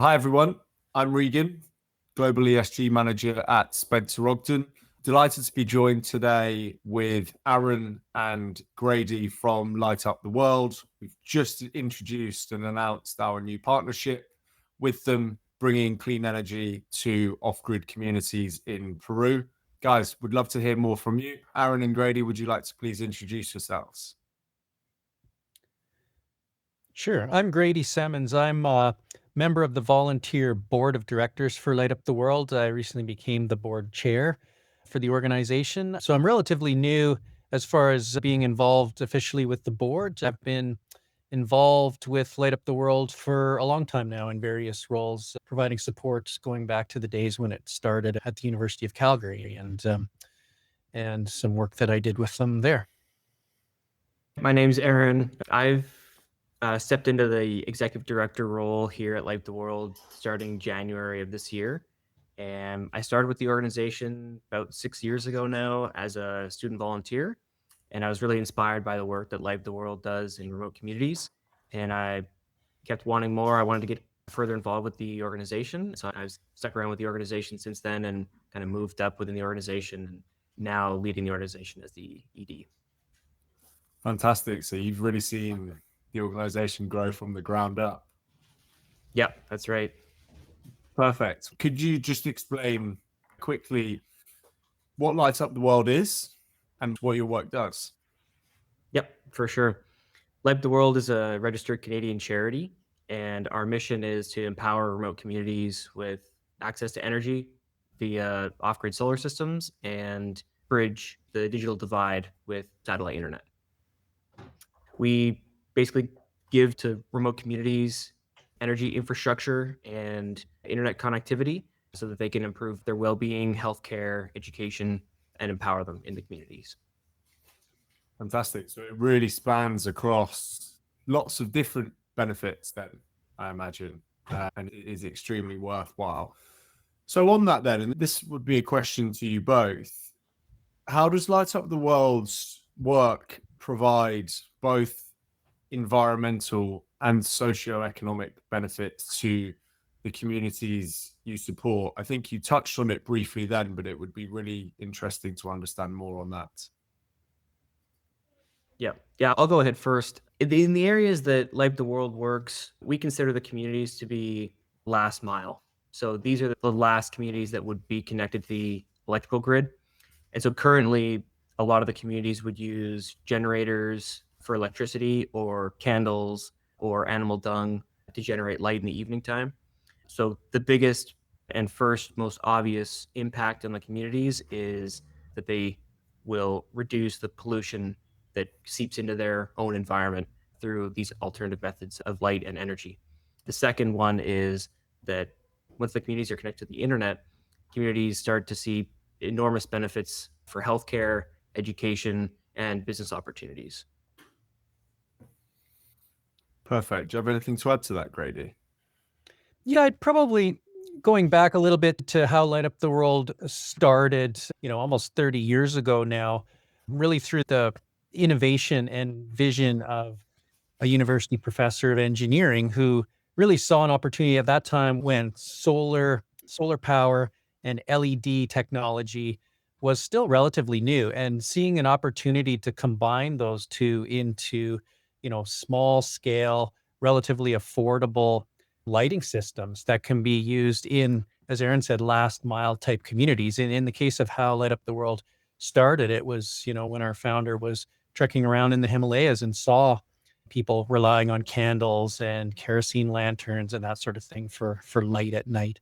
Hi, everyone. I'm Regan, Global ESG Manager at Spencer Ogden. Delighted to be joined today with Aaron and Grady from Light Up the World. We've just introduced and announced our new partnership with them, bringing clean energy to off-grid communities in Peru. Guys, would love to hear more from you. Aaron and Grady, would you like to please introduce yourselves? Sure. I'm Grady Simmons. I'm a member of the volunteer board of directors for Light Up the World. I recently became the board chair for the organization. So I'm relatively new as far as being involved officially with the board. I've been involved with Light Up the World for a long time now in various roles, providing support going back to the days when it started at the University of Calgary and some work that I did with them there. My name's Aaron. I've stepped into the executive director role here at Light Up the World starting January of this year. And I started with the organization about 6 years ago now as a student volunteer. And I was really inspired by the work that Light Up the World does in remote communities. And I kept wanting more. I wanted to get further involved with the organization. So I've stuck around with the organization since then and kind of moved up within the organization and now leading the organization as the ED. Fantastic. So you've really seen the organization grow from the ground up. Yep, that's right. Perfect. Could you just explain quickly what Light Up the World is and what your work does? Yep, for sure. Light Up the World is a registered Canadian charity, and our mission is to empower remote communities with access to energy via off-grid solar systems and bridge the digital divide with satellite internet. We basically give to remote communities energy infrastructure and internet connectivity so that they can improve their well-being, healthcare, education, and empower them in the communities. Fantastic. So it really spans across lots of different benefits then, I imagine, and it is extremely worthwhile. So on that then, and this would be a question to you both, how does Light Up the World's work provide both environmental and socio-economic benefits to the communities you support? I think you touched on it briefly then, but it would be really interesting to understand more on that. Yeah, I'll go ahead first. In the areas that Light Up the World works, we consider the communities to be last mile. So these are the last communities that would be connected to the electrical grid. And so currently, a lot of the communities would use generators for electricity or candles or animal dung to generate light in the evening time. So the biggest and first most obvious impact on the communities is that they will reduce the pollution that seeps into their own environment through these alternative methods of light and energy. The second one is that once the communities are connected to the internet, communities start to see enormous benefits for healthcare, education, and business opportunities. Perfect. Do you have anything to add to that, Grady? Yeah, I'd probably going back a little bit to how Light Up the World started, almost 30 years ago now, really through the innovation and vision of a university professor of engineering who really saw an opportunity at that time when solar power and LED technology was still relatively new, and seeing an opportunity to combine those two into, small scale, relatively affordable lighting systems that can be used in, as Aaron said, last mile type communities. And in the case of how Light Up the World started, it was, when our founder was trekking around in the Himalayas and saw people relying on candles and kerosene lanterns and that sort of thing for light at night,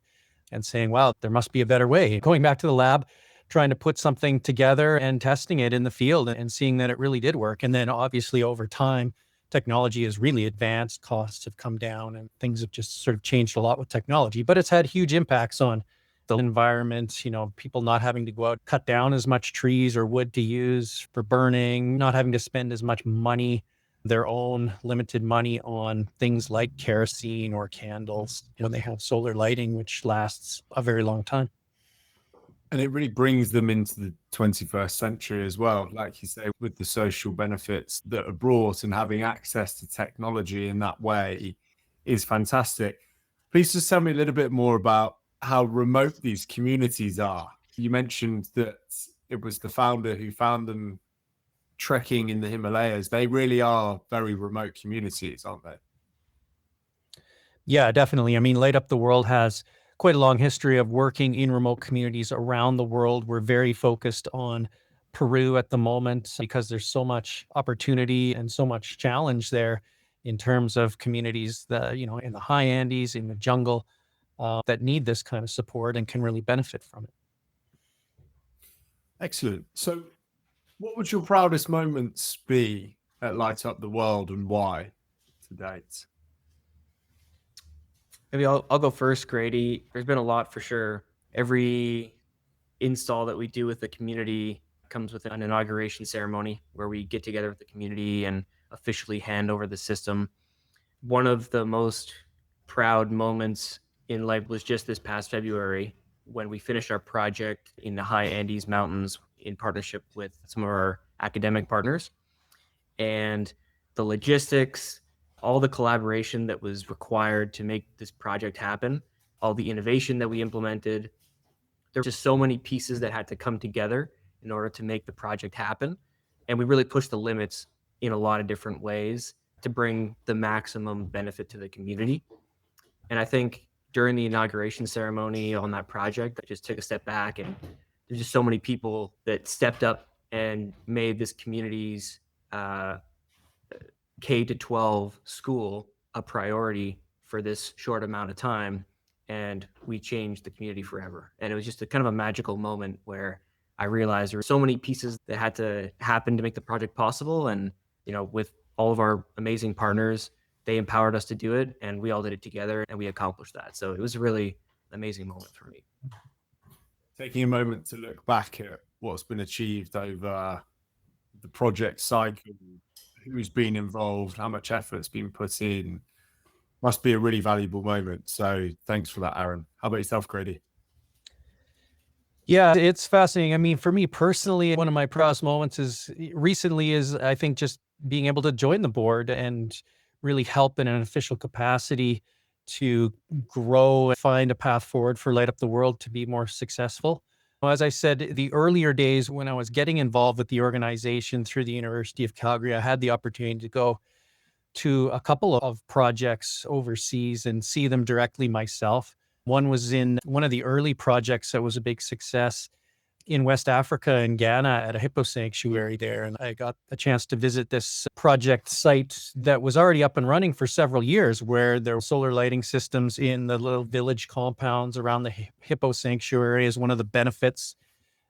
and saying, wow, there must be a better way. Going back to the lab, trying to put something together and testing it in the field and seeing that it really did work. And then obviously over time, technology has really advanced, costs have come down, and things have just sort of changed a lot with technology. But it's had huge impacts on the environment, people not having to go out, cut down as much trees or wood to use for burning, not having to spend as much money, their own limited money on things like kerosene or candles. They have solar lighting, which lasts a very long time. And it really brings them into the 21st century as well, like you say, with the social benefits that are brought, and having access to technology in that way is fantastic. Please just tell me a little bit more about how remote these communities are. You mentioned that it was the founder who found them trekking in the Himalayas. They really are very remote communities, aren't they? Yeah, definitely. I mean, Light Up the World has quite a long history of working in remote communities around the world. We're very focused on Peru at the moment because there's so much opportunity and so much challenge there in terms of communities that, in the high Andes, in the jungle, that need this kind of support and can really benefit from it. Excellent. So what would your proudest moments be at Light Up the World, and why to date? Maybe I'll go first, Grady. There's been a lot for sure. Every install that we do with the community comes with an inauguration ceremony where we get together with the community and officially hand over the system. One of the most proud moments in life was just this past February when we finished our project in the high Andes Mountains in partnership with some of our academic partners. And the logistics, all the collaboration that was required to make this project happen, all the innovation that we implemented, there were just so many pieces that had to come together in order to make the project happen. And we really pushed the limits in a lot of different ways to bring the maximum benefit to the community. And I think during the inauguration ceremony on that project, I just took a step back, and there's just so many people that stepped up and made this community's K to 12 school a priority for this short amount of time. And we changed the community forever. And it was just a kind of a magical moment where I realized there were so many pieces that had to happen to make the project possible. And, with all of our amazing partners, they empowered us to do it, and we all did it together, and we accomplished that. So it was a really amazing moment for me. Taking a moment to look back at what's been achieved over the project cycle, who's been involved, how much effort's been put in, must be a really valuable moment. So thanks for that, Aaron. How about yourself, Grady? Yeah, it's fascinating. I mean, for me personally, one of my proudest moments is I think just being able to join the board and really help in an official capacity to grow and find a path forward for Light Up the World to be more successful. As I said, the earlier days when I was getting involved with the organization through the University of Calgary, I had the opportunity to go to a couple of projects overseas and see them directly myself. One was in one of the early projects that was a big success in West Africa in Ghana at a hippo sanctuary there. And I got a chance to visit this project site that was already up and running for several years, where there were solar lighting systems in the little village compounds around the hippo sanctuary as one of the benefits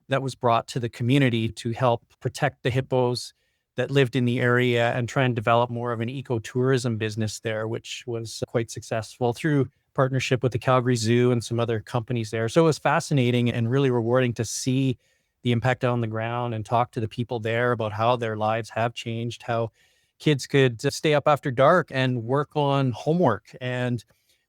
that was brought to the community to help protect the hippos that lived in the area and try and develop more of an ecotourism business there, which was quite successful through partnership with the Calgary Zoo and some other companies there. So it was fascinating and really rewarding to see the impact on the ground and talk to the people there about how their lives have changed, how kids could stay up after dark and work on homework, and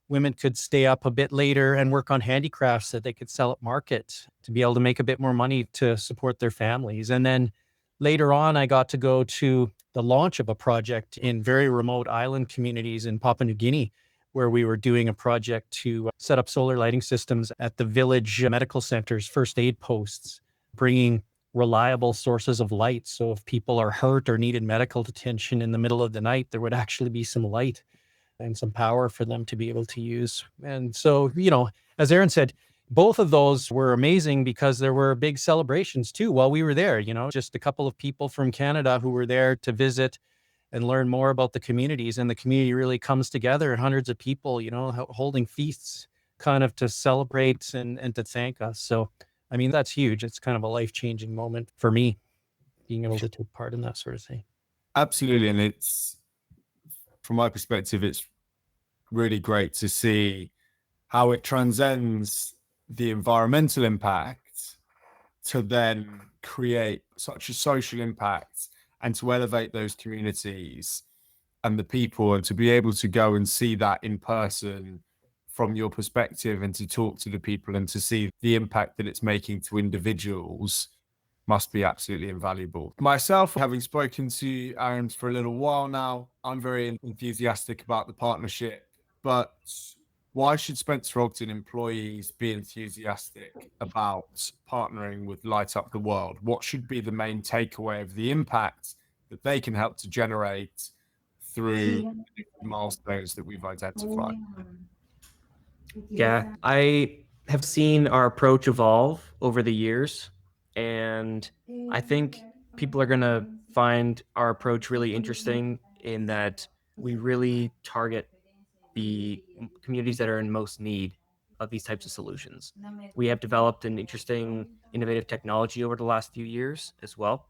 women could stay up a bit later and work on handicrafts that they could sell at market to be able to make a bit more money to support their families. And then later on, I got to go to the launch of a project in very remote island communities in Papua New Guinea, where we were doing a project to set up solar lighting systems at the village medical centers, first aid posts, bringing reliable sources of light. So if people are hurt or needed medical attention in the middle of the night, there would actually be some light and some power for them to be able to use. And so, as Aaron said, both of those were amazing because there were big celebrations too while we were there. Just a couple of people from Canada who were there to visit and learn more about the communities, and the community really comes together, and hundreds of people, holding feasts kind of to celebrate and to thank us. So, I mean, that's huge. It's kind of a life-changing moment for me, being able to take part in that sort of thing. Absolutely. And it's, from my perspective, it's really great to see how it transcends the environmental impact to then create such a social impact and to elevate those communities and the people, and to be able to go and see that in person from your perspective and to talk to the people and to see the impact that it's making to individuals must be absolutely invaluable. Myself, having spoken to Aaron for a little while now, I'm very enthusiastic about the partnership, but why should Spencer Ogden employees be enthusiastic about partnering with Light Up the World? What should be the main takeaway of the impact that they can help to generate through the different milestones that we've identified? Yeah, I have seen our approach evolve over the years, and I think people are going to find our approach really interesting in that we really target the communities that are in most need of these types of solutions. We have developed an interesting, innovative technology over the last few years as well.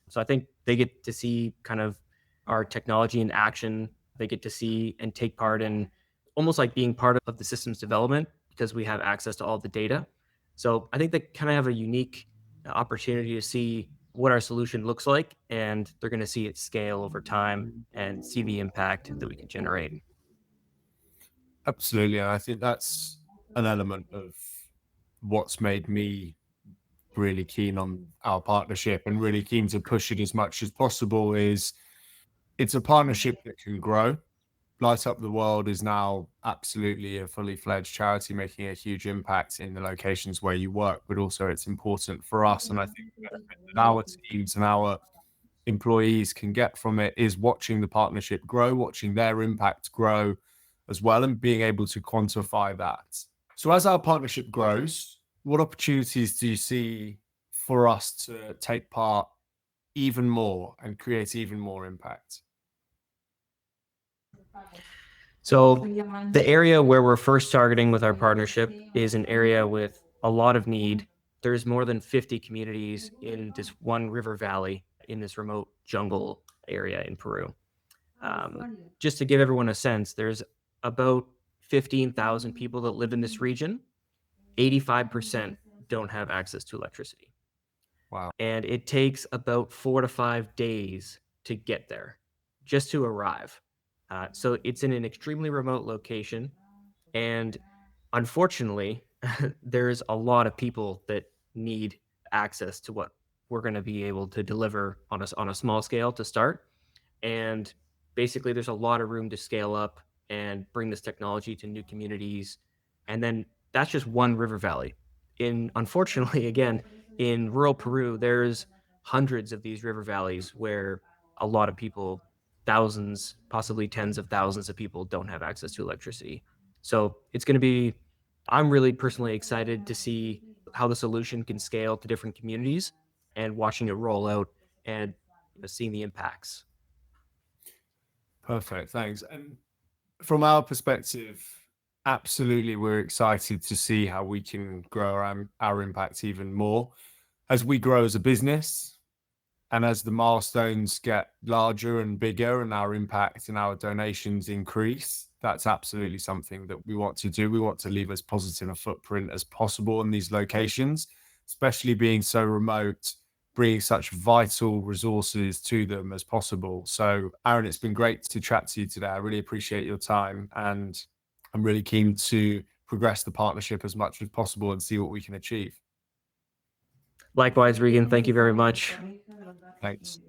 So I think they get to see kind of our technology in action. They get to see and take part in almost like being part of the systems development because we have access to all the data. So I think they kind of have a unique opportunity to see what our solution looks like, and they're going to see it scale over time and see the impact that we can generate. Absolutely. And I think that's an element of what's made me really keen on our partnership and really keen to push it as much as possible. Is it's a partnership that can grow. Light Up the World is now absolutely a fully fledged charity making a huge impact in the locations where you work, but also it's important for us. And I think the benefit that our teams and our employees can get from it is watching the partnership grow, watching their impact grow as well, and being able to quantify that. So as our partnership grows, what opportunities do you see for us to take part even more and create even more impact? So the area where we're first targeting with our partnership is an area with a lot of need. There's more than 50 communities in this one river valley in this remote jungle area in Peru. Just to give everyone a sense, there's about 15,000 people that live in this region. 85% don't have access to electricity. Wow. And it takes about 4 to 5 days to get there, just to arrive. So it's in an extremely remote location. And unfortunately, there's a lot of people that need access to what we're going to be able to deliver on a small scale to start. And basically, there's a lot of room to scale up and bring this technology to new communities. And then that's just one river valley. Unfortunately, again, in rural Peru, there's hundreds of these river valleys where a lot of people, thousands, possibly tens of thousands of people don't have access to electricity. So it's going to be, I'm really personally excited to see how the solution can scale to different communities and watching it roll out and seeing the impacts. Perfect. Thanks. And from our perspective, absolutely, we're excited to see how we can grow our impact even more as we grow as a business and as the milestones get larger and bigger and our impact and our donations increase. That's absolutely something that we want to do. We want to leave as positive a footprint as possible in these locations, especially being so remote, bringing such vital resources to them as possible. So, Aaron, it's been great to chat to you today. I really appreciate your time, and I'm really keen to progress the partnership as much as possible and see what we can achieve. Likewise, Regan, thank you very much. Thanks.